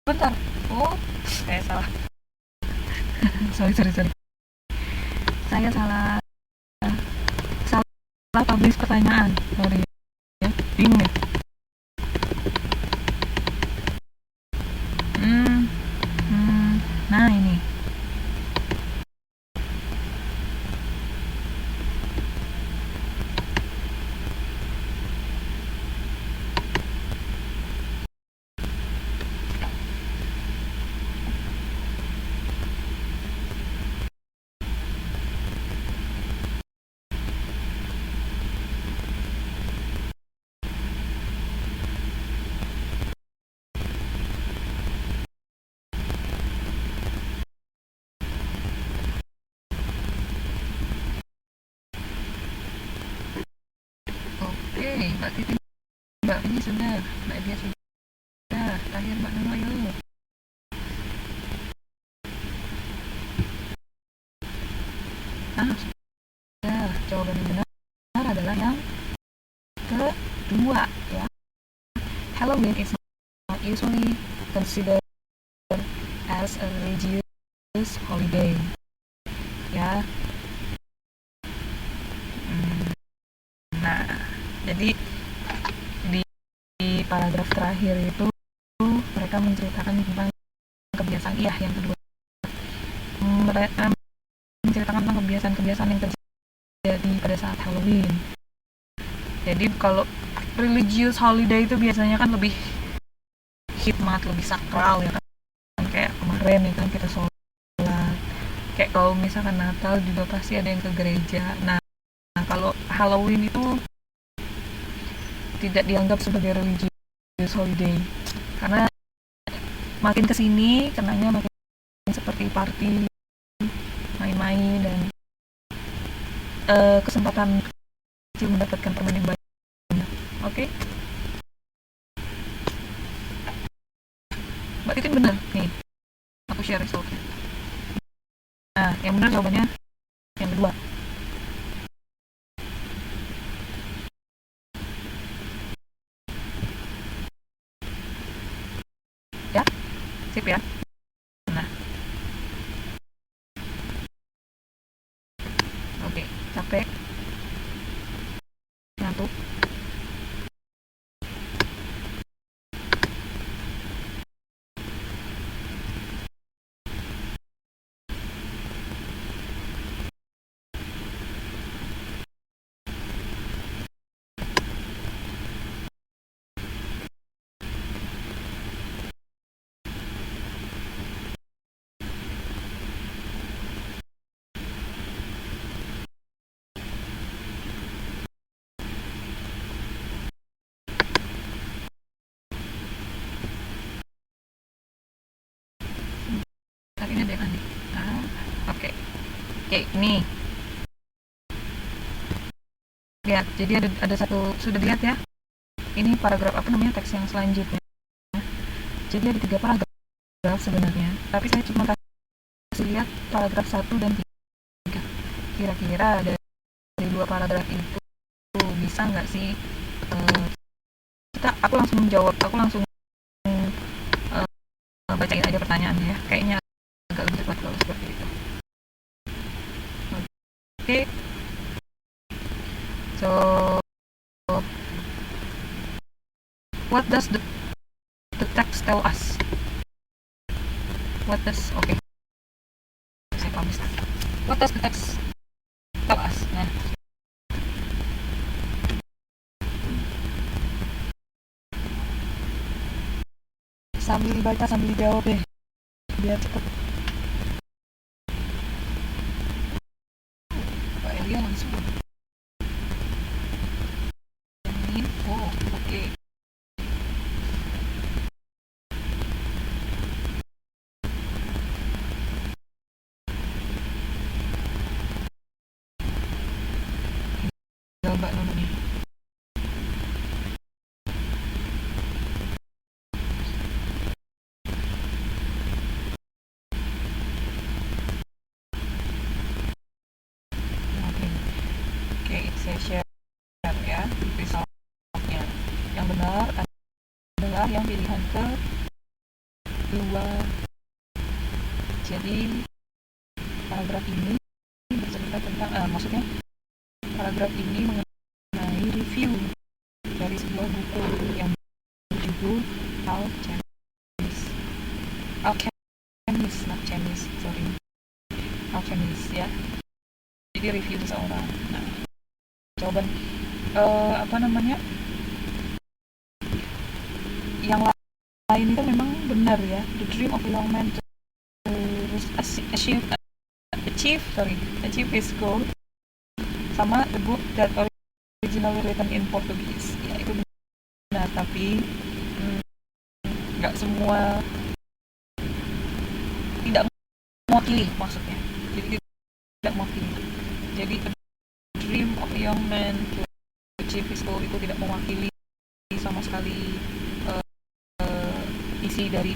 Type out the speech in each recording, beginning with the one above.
bentar. Oh, saya salah. Sorry. Saya salah salah publish pertanyaan. Sorry ya. Bingung ya. Hmm, nah ini. Oke, Mbak Titi, Mbak ini sudah, Mbak dia sudah. Terakhir Mbak Nunu, ayo. Ah, sudah. Jawaban yang benar adalah yang kedua ya. Halloween is not usually considered as a religious holiday. Ya. Nah, jadi di paragraf terakhir itu mereka menceritakan tentang kebiasaan yang kedua. Mereka menceritakan tentang kebiasaan-kebiasaan yang terjadi pada saat Halloween. Jadi kalau religious holiday itu biasanya kan lebih hikmat, lebih sakral ya kan. Kayak kemarin ya kan kita sholat. Kayak kalau misalkan Natal juga pasti ada yang ke gereja. Nah, kalau Halloween itu tidak dianggap sebagai religious holiday karena makin kesini kenanya makin seperti party, main-main, dan kesempatan kecil mendapatkan permen yang banyak. Oke, Mbak Titin benar nih, aku share resultnya. Nah, yang benar jawabannya yang kedua ya. Sip ya. Nah, oke. Capek, ngantuk. Tapi ini ada yang aneh. Oke. Oke, ini lihat. Jadi ada satu, sudah lihat ya. Ini paragraf apa namanya, teks yang selanjutnya. Jadi ada 3 paragraf sebenarnya, tapi saya cuma kasih lihat paragraf 1 dan 3. Kira-kira dari 2 paragraf itu bisa nggak sih aku langsung menjawab, aku langsung bacain aja pertanyaannya ya. Kayaknya agak lebih cepat kalau seperti itu. Oke. So, what does the text tell us? Okay, saya promise. What does the text tell us? Nah, sambil dibaca sambil dijawab deh, biar cepet. Pak Elia langsung info. Oke. Mbak Nunu nih. Oke, saya share ya resultnya. Yang benar adalah yang pilihan ke kedua. Jadi paragraf ini bercerita tentang maksudnya paragraf ini mengenai review dari sebuah buku yang berjudul Alchemist, not chemist, sorry, Alchemist ya. Jadi review seseorang. Nah, jawaban yang lain itu memang benar ya. The dream of a young man to achieve his goal, sama the book that originally written in Portuguese. Ya, itu benar, tapi nggak semua, tidak mewakili maksudnya. Jadi tidak mewakili. Jadi the dream of a young man to achieve his goal itu tidak mewakili sama sekali isi dari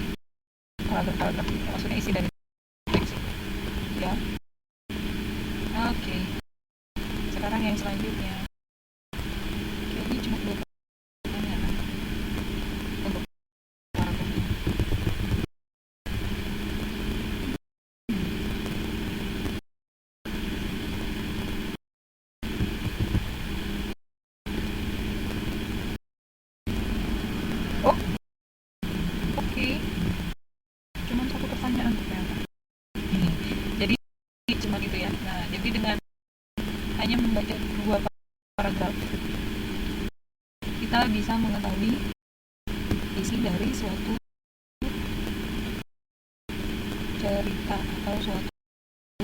paragraf ini. Maksudnya isi dari teks ya. Oke. Sekarang yang selanjutnya. Jadi cuma 2 pertanyaan untuk paragraf ini. Oh, oke. Cuma 1 pertanyaan ternyata. Jadi cuma itu ya. Nah, jadi dengan hanya membaca 2 paragraf, kita bisa mengetahui isi dari suatu cerita atau suatu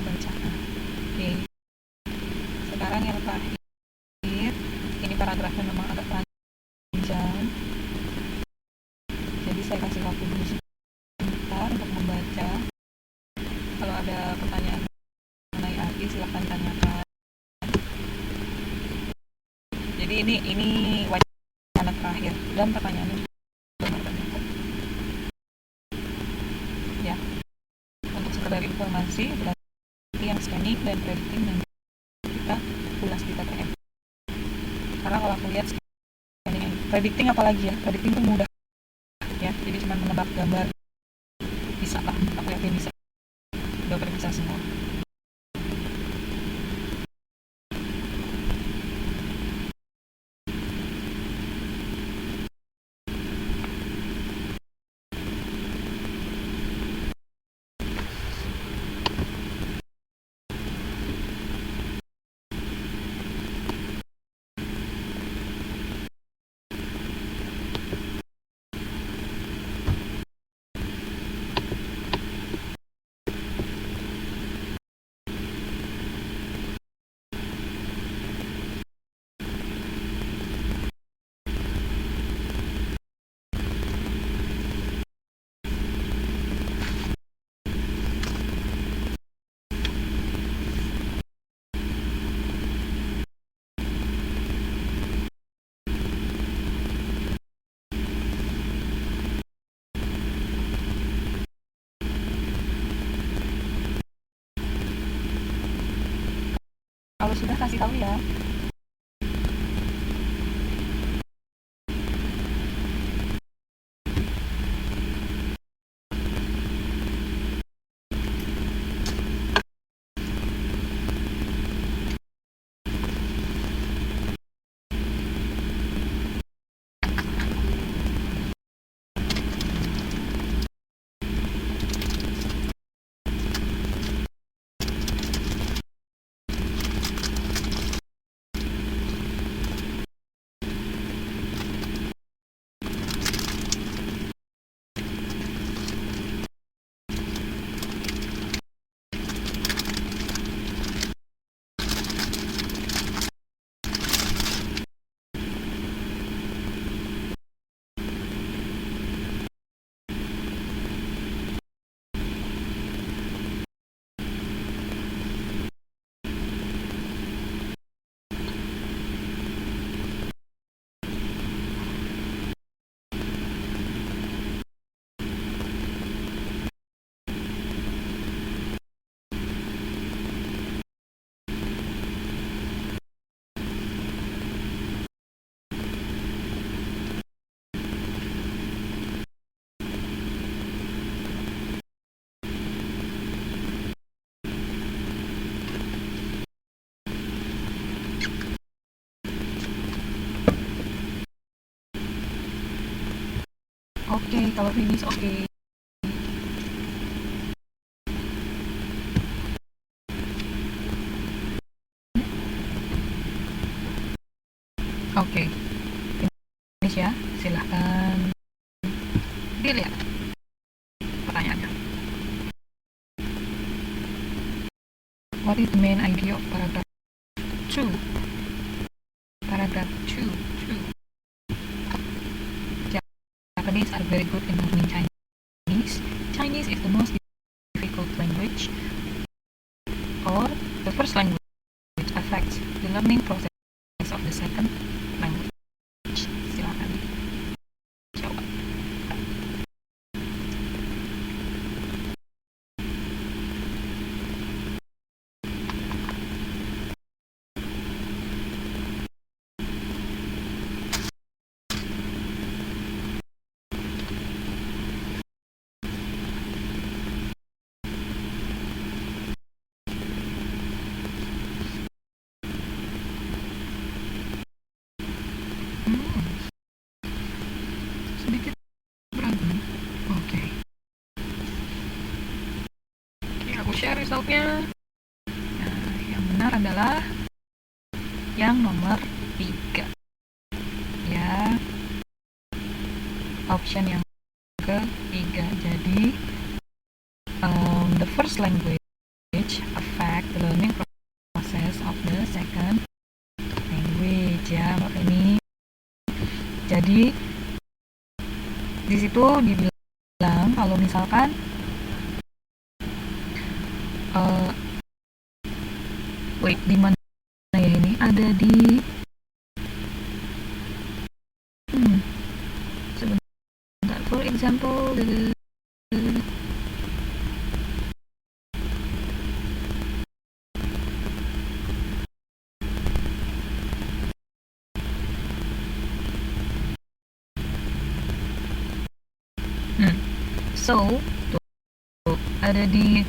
bacaan. Oke. Sekarang yang terakhir, ini paragrafnya memang agak panjang, jadi saya kasih waktu dulu sebentar untuk membaca. Kalau ada pertanyaan mengenai arti silahkan tanyakan. Jadi ini wacana terakhir dan pertanyaannya juga banyak ya. Untuk sekedar informasi, berarti yang scanning dan predicting nanti kita ulas di TTM. Karena kalau aku lihat scanning and predicting apalagi ya, predicting itu mudah ya, jadi cuma menebak gambar bisa lah, aku yakin bisa, udah pada bisa semua. Kalau sudah kasih tahu ya. Oke, kalau finish oke. Oke, finish ya. Silahkan dilihat pertanyaannya. What is the main idea of paragraph 2? Paragraph 2. Japanese are very good in learning Chinese. Chinese is the most difficult language, or the first language affects the learning process of the second language. Silakan jawab. Sedikit berantem. Oke, aku share resultnya. Nah, yang benar adalah yang nomor 3 ya, option yang ketiga. Jadi the first language affect the learning process of the second language ya, Mbak Feni. Jadi di situ dibilang kalau misalkan wait, di mana ya ini? Ada di sebentar. For example, so tuh, ada di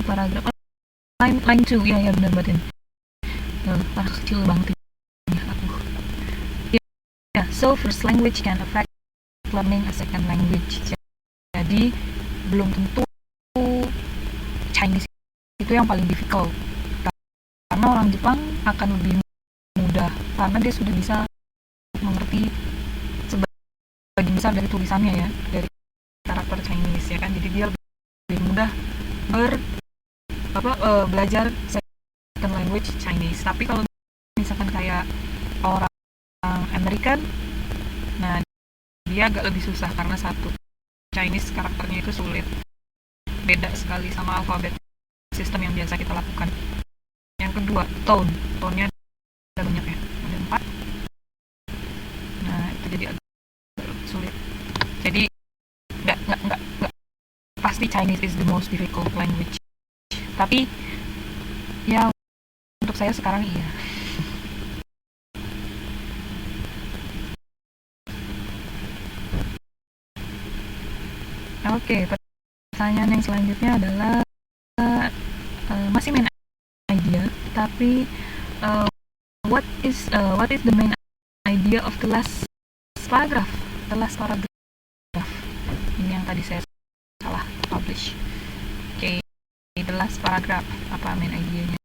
paragraf line 2 ya benar batin. Kecil banget ya aku. Ya, so first language can affect learning a second language. Jadi belum tentu Chinese itu yang paling difficult, karena orang Jepang akan lebih mudah karena dia sudah bisa mengerti sebagian besar dari tulisannya ya, dari karakter Chinese ya kan. Jadi dia lebih mudah belajar second language Chinese. Tapi kalau misalkan kayak orang American, nah dia agak lebih susah karena satu, Chinese karakternya itu sulit, beda sekali sama alfabet sistem yang biasa kita lakukan. Yang kedua, tone-nya ada banyak ya, ada 4. Nah itu jadi agak sulit. Jadi nggak pasti Chinese is the most difficult language, tapi ya untuk saya sekarang iya. Oke, pertanyaan yang selanjutnya adalah masih main idea, tapi what is the main idea of the last paragraph? The last paragraph. Ini yang tadi saya salah publish. Oke, the last paragraph, apa main idenya?